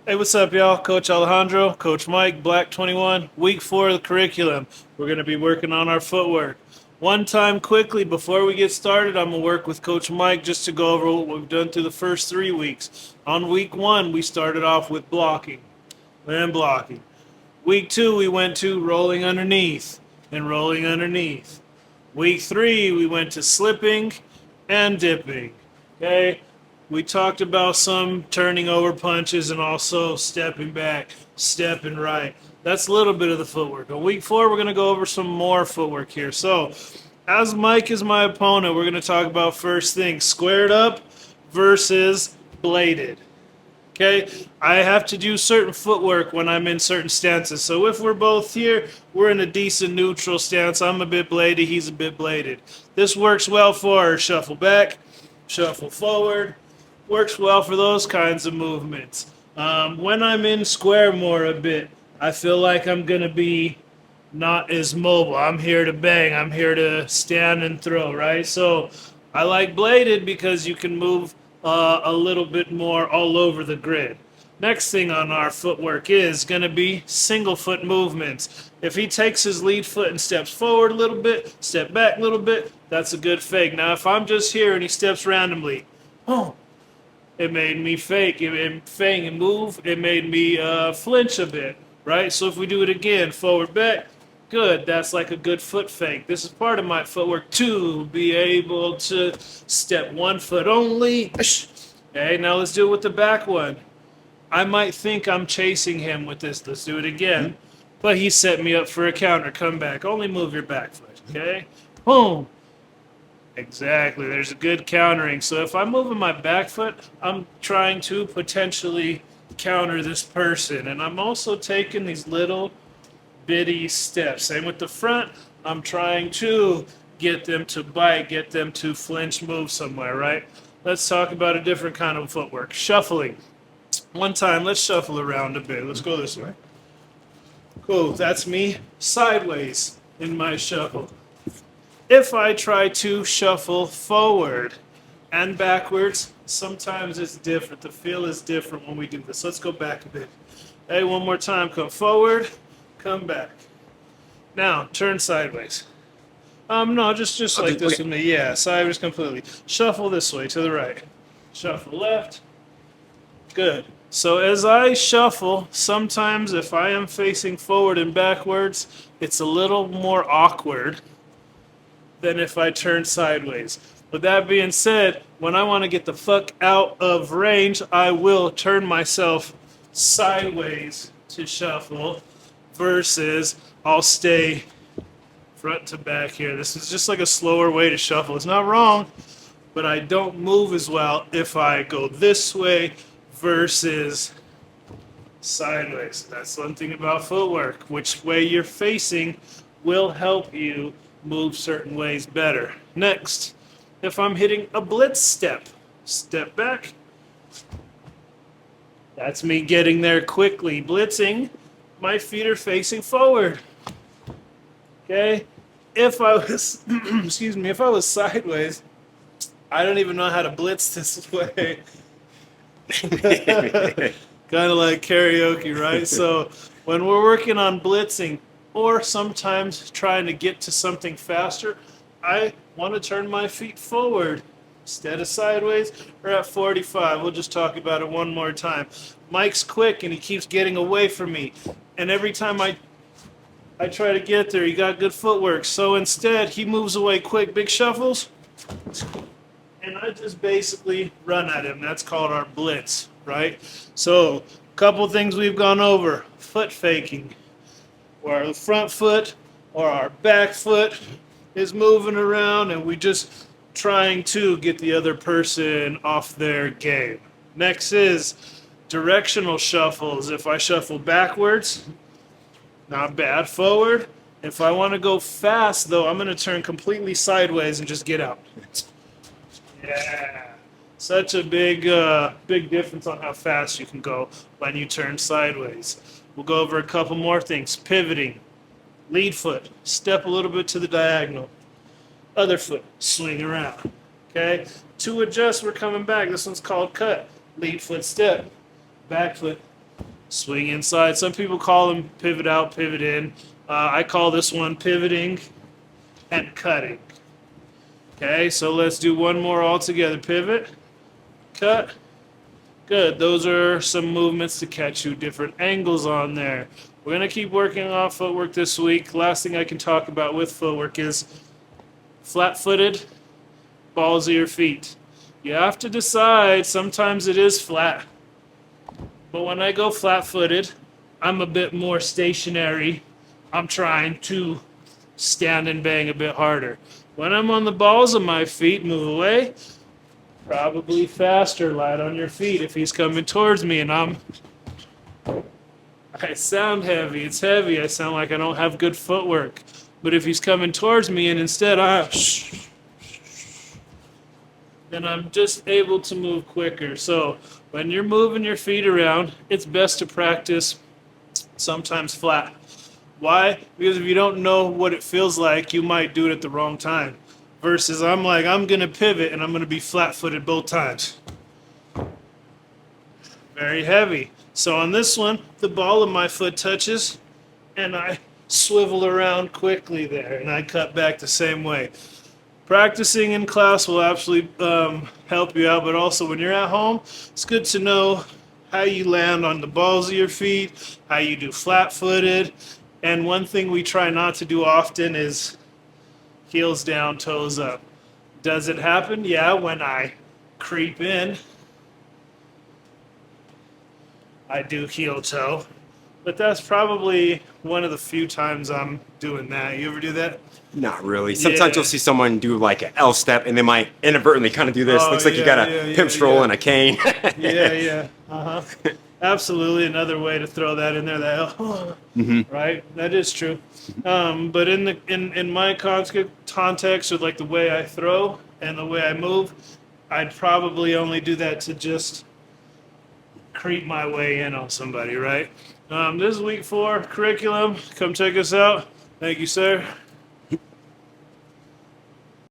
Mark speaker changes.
Speaker 1: Hey, what's up, y'all? Coach Alejandro, Coach Mike, Black 21, week 4 of the curriculum. We're going to be working on our footwork. One time, quickly, before we get started, I'm going to work with Coach Mike just to go over what we've done through the first 3 weeks. On week 1, we started off with blocking and blocking. Week 2, we went to rolling underneath and rolling underneath. Week 3, we went to slipping and dipping. Okay? We talked about some turning over punches and also stepping back, stepping right. That's a little bit of the footwork. On week 4, we're going to go over some more footwork here. So, as Mike is my opponent, we're going to talk about first thing squared up versus bladed. Okay, I have to do certain footwork when I'm in certain stances. So if we're both here, we're in a decent neutral stance. I'm a bit bladed, he's a bit bladed. This works well for shuffle back, shuffle forward. Works well for those kinds of movements. When I'm in square more a bit, I feel like I'm gonna be not as mobile. I'm here to bang. I'm here to stand and throw, right? So I like bladed because you can move a little bit more all over the grid. Next thing on our footwork is going to be single foot movements. If he takes his lead foot and steps forward a little bit, step back a little bit, that's a good fake. Now, if I'm just here and he steps randomly, oh, it made me fake. It feign and move. It made me flinch a bit, right? So if we do it again, forward, back, good. That's like a good foot fake. This is part of my footwork to be able to step one foot only. Okay, now let's do it with the back one. I might think I'm chasing him with this. Let's do it again. But he set me up for a counter. Come back. Only move your back foot. Okay? Boom. Exactly. There's a good countering. So if I'm moving my back foot, I'm trying to potentially counter this person. And I'm also taking these little bitty steps. Same with the front. I'm trying to get them to bite, get them to flinch, move somewhere, right? Let's talk about a different kind of footwork. Shuffling. One time, let's shuffle around a bit. Let's go this way. Cool. That's me sideways in my shuffle. If I try to shuffle forward and backwards, sometimes it's different. The feel is different when we do this. Let's go back a bit. Hey, one more time. Come forward, come back. Now, turn sideways. No, just like this with me. Yeah, sideways completely. Shuffle this way to the right. Shuffle left. Good. So as I shuffle, sometimes if I am facing forward and backwards, it's a little more awkward than if I turn sideways. With that being said, when I want to get the fuck out of range, I will turn myself sideways to shuffle versus I'll stay front to back here. This is just like a slower way to shuffle. It's not wrong, but I don't move as well if I go this way versus sideways. That's one thing about footwork. Which way you're facing will help you move certain ways better. Next, if I'm hitting a blitz step, step back. That's me getting there quickly. Blitzing, my feet are facing forward. Okay? If I was, excuse me, if I was sideways, I don't even know how to blitz this way. Kind of like karaoke, right? So when we're working on blitzing or sometimes trying to get to something faster, I want to turn my feet forward instead of sideways or at 45. We'll just talk about it one more time. Mike's quick and he keeps getting away from me. And every time I try to get there, he got good footwork. So instead, he moves away quick, big shuffles, and I just basically run at him. That's called our blitz, right? So, a couple things we've gone over. Foot faking, where our front foot or our back foot is moving around and we just trying to get the other person off their game. Next is directional shuffles. If I shuffle backwards, not bad. Forward. If I want to go fast, though, I'm going to turn completely sideways and just get out. Yeah. Such a big difference on how fast you can go when you turn sideways. We'll go over a couple more things. Pivoting. Lead foot. Step a little bit to the diagonal. Other foot. Swing around. Okay? To adjust, we're coming back. This one's called cut. Lead foot step. Back foot. swing inside. Some people call them pivot out, pivot in. I call this one pivoting and cutting. Okay, so let's do one more all together. Pivot, cut. Good. Those are some movements to catch you different angles on there. We're going to keep working on footwork this week. Last thing I can talk about with footwork is flat-footed, balls of your feet. You have to decide. Sometimes it is flat. But when I go flat-footed, I'm a bit more stationary. I'm trying to stand and bang a bit harder. When I'm on the balls of my feet, move away. Probably faster, light on your feet. If he's coming towards me and I sound heavy, it's heavy. I sound like I don't have good footwork. But if he's coming towards me and instead then I'm just able to move quicker. So when you're moving your feet around, it's best to practice sometimes flat. Why? Because if you don't know what it feels like, you might do it at the wrong time. Versus I'm going to pivot and I'm going to be flat-footed both times. Very heavy. So on this one, the ball of my foot touches and I swivel around quickly there and I cut back the same way. Practicing in class will absolutely help you out, but also when you're at home, it's good to know how you land on the balls of your feet, how you do flat-footed. And one thing we try not to do often is heels down, toes up. Does it happen? Yeah, when I creep in, I do heel toe. But that's probably one of the few times I'm doing that. You ever do that?
Speaker 2: Not really. Sometimes you'll see someone do like an L step and they might inadvertently kind of do this. Looks like you got a pimp stroll and a cane.
Speaker 1: Yeah. Absolutely. Another way to throw that in there. That right? That is true. But in my context with like the way I throw and the way I move, I'd probably only do that to just creep my way in on somebody, right? This is week 4 curriculum. Come check us out. Thank you, sir.